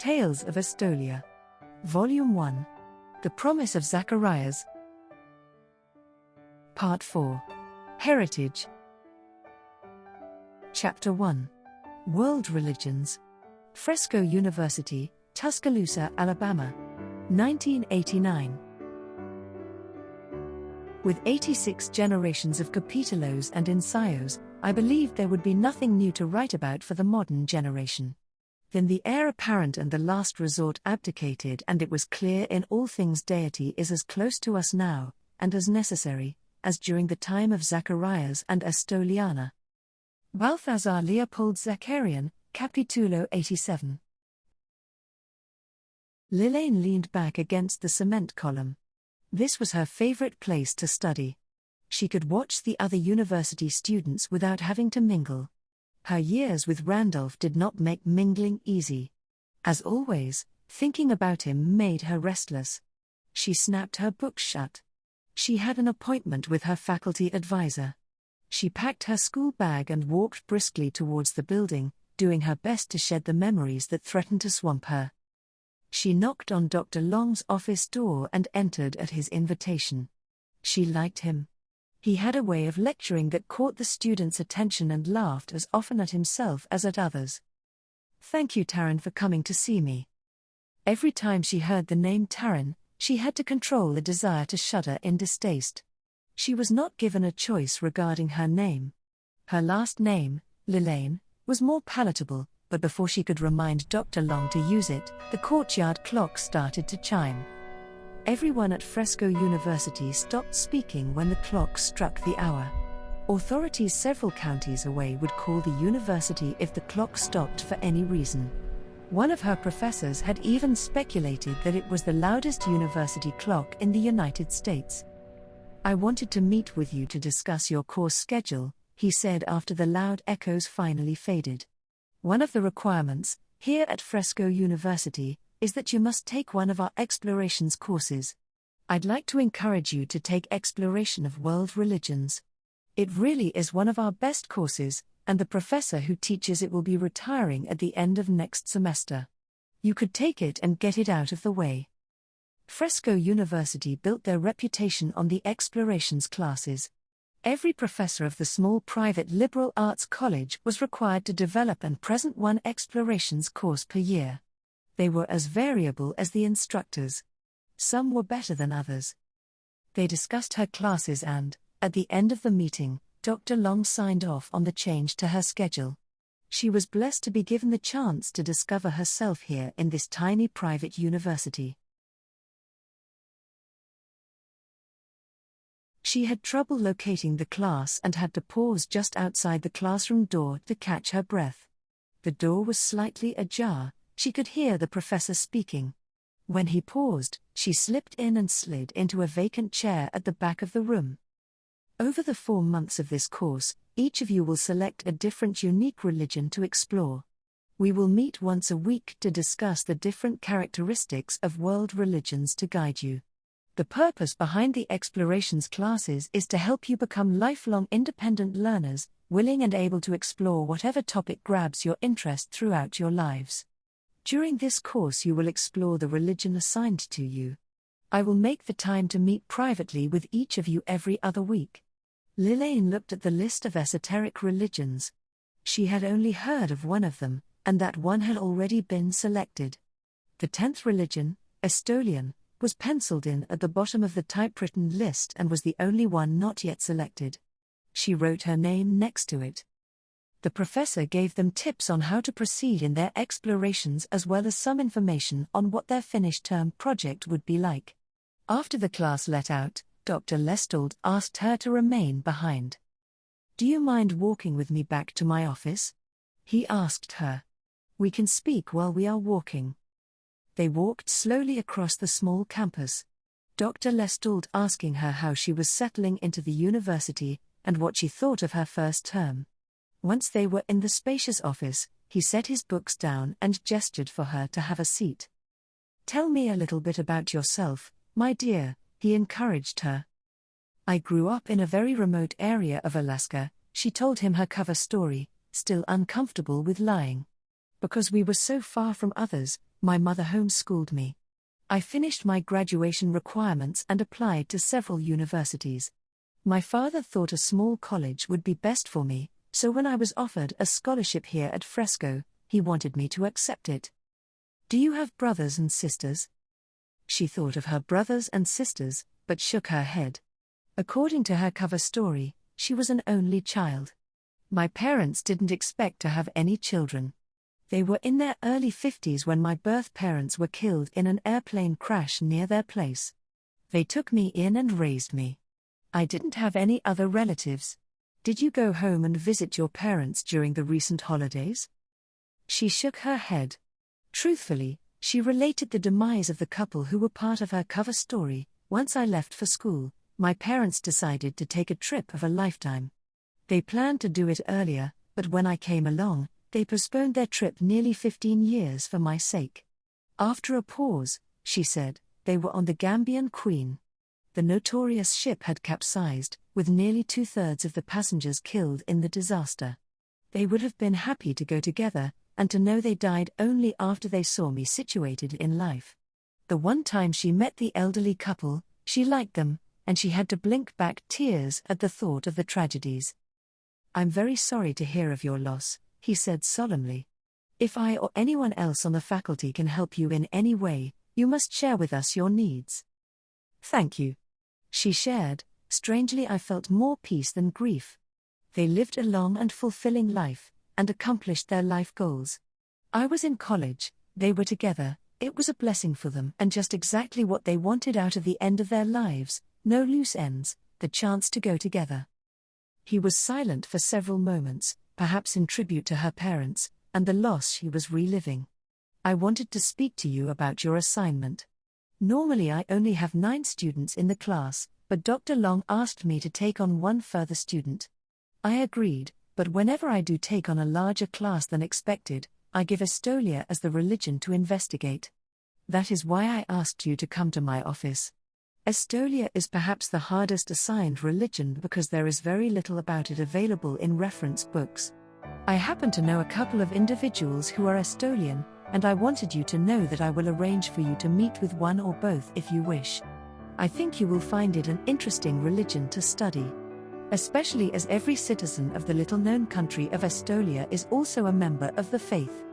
Tales of Astolia. Volume 1. The Promise of Zacharias. Part 4. Heritage. Chapter 1. World Religions. Fresco University, Tuscaloosa, Alabama. 1989. With 86 generations of capítulos and ensayos, I believed there would be nothing new to write about for the modern generation. Then the heir apparent and the last resort abdicated, and it was clear in all things deity is as close to us now, and as necessary, as during the time of Zacharias and Astoliana. Balthazar Leopold Zacharian, Capítulo 87. Lillian leaned back against the cement column. This was her favorite place to study. She could watch the other university students without having to mingle. Her years with Randolph did not make mingling easy. As always, thinking about him made her restless. She snapped her books shut. She had an appointment with her faculty advisor. She packed her school bag and walked briskly towards the building, doing her best to shed the memories that threatened to swamp her. She knocked on Dr. Long's office door and entered at his invitation. She liked him. He had a way of lecturing that caught the students' attention and laughed as often at himself as at others. "Thank you, Taryn, for coming to see me." Every time she heard the name Taryn, she had to control a desire to shudder in distaste. She was not given a choice regarding her name. Her last name, Lillian, was more palatable, but before she could remind Dr. Long to use it, the courtyard clock started to chime. Everyone at Fresco University stopped speaking when the clock struck the hour. Authorities several counties away would call the university if the clock stopped for any reason. One of her professors had even speculated that it was the loudest university clock in the United States. "I wanted to meet with you to discuss your course schedule," he said after the loud echoes finally faded. "One of the requirements, here at Fresco University, is that you must take one of our explorations courses. I'd like to encourage you to take Exploration of World Religions. It really is one of our best courses, and the professor who teaches it will be retiring at the end of next semester. You could take it and get it out of the way." Fresco University built their reputation on the explorations classes. Every professor of the small private liberal arts college was required to develop and present one explorations course per year. They were as variable as the instructors. Some were better than others. They discussed her classes and, at the end of the meeting, Dr. Long signed off on the change to her schedule. She was blessed to be given the chance to discover herself here in this tiny private university. She had trouble locating the class and had to pause just outside the classroom door to catch her breath. The door was slightly ajar. She could hear the professor speaking. When he paused, she slipped in and slid into a vacant chair at the back of the room. "Over the 4 months of this course, each of you will select a different unique religion to explore. We will meet once a week to discuss the different characteristics of world religions to guide you. The purpose behind the explorations classes is to help you become lifelong independent learners, willing and able to explore whatever topic grabs your interest throughout your lives. During this course you will explore the religion assigned to you. I will make the time to meet privately with each of you every other week." Lillian looked at the list of esoteric religions. She had only heard of one of them, and that one had already been selected. The 10th religion, Estolian, was penciled in at the bottom of the typewritten list and was the only one not yet selected. She wrote her name next to it. The professor gave them tips on how to proceed in their explorations as well as some information on what their finished term project would be like. After the class let out, Dr. Lestold asked her to remain behind. "Do you mind walking with me back to my office?" he asked her. "We can speak while we are walking." They walked slowly across the small campus. Dr. Lestold asking her how she was settling into the university and what she thought of her first term. Once they were in the spacious office, he set his books down and gestured for her to have a seat. "Tell me a little bit about yourself, my dear," he encouraged her. "I grew up in a very remote area of Alaska," she told him her cover story, still uncomfortable with lying. "Because we were so far from others, My mother homeschooled me. I finished my graduation requirements and applied to several universities. My father thought a small college would be best for me, so when I was offered a scholarship here at Fresco, he wanted me to accept it. Do you have brothers and sisters? She thought of her brothers and sisters, but shook her head. According to her cover story, she was an only child. My parents didn't expect to have any children. They were in their early 50s when my birth parents were killed in an airplane crash near their place. They took me in and raised me. I didn't have any other relatives. Did you go home and visit your parents during the recent holidays? She shook her head. Truthfully, she related the demise of the couple who were part of her cover story. Once I left for school, my parents decided to take a trip of a lifetime. They planned to do it earlier, but when I came along, they postponed their trip nearly 15 years for my sake. After a pause, she said, they were on the Gambian Queen. The notorious ship had capsized, with nearly 2/3 of the passengers killed in the disaster. They would have been happy to go together, and to know they died only after they saw me situated in life. The one time she met the elderly couple, she liked them, and she had to blink back tears at the thought of the tragedies. I'm very sorry to hear of your loss, he said solemnly. If I or anyone else on the faculty can help you in any way, you must share with us your needs. Thank you. She shared. Strangely, I felt more peace than grief. They lived a long and fulfilling life, and accomplished their life goals. I was in college, they were together, it was a blessing for them and just exactly what they wanted out of the end of their lives, no loose ends, the chance to go together. He was silent for several moments, perhaps in tribute to her parents, and the loss she was reliving. I wanted to speak to you about your assignment. Normally I only have 9 students in the class, but Dr. Long asked me to take on one further student. I agreed, but whenever I do take on a larger class than expected, I give Estolia as the religion to investigate. That is why I asked you to come to my office. Estolia is perhaps the hardest assigned religion because there is very little about it available in reference books. I happen to know a couple of individuals who are Estolian, and I wanted you to know that I will arrange for you to meet with one or both if you wish. I think you will find it an interesting religion to study. Especially as every citizen of the little-known country of Estolia is also a member of the faith.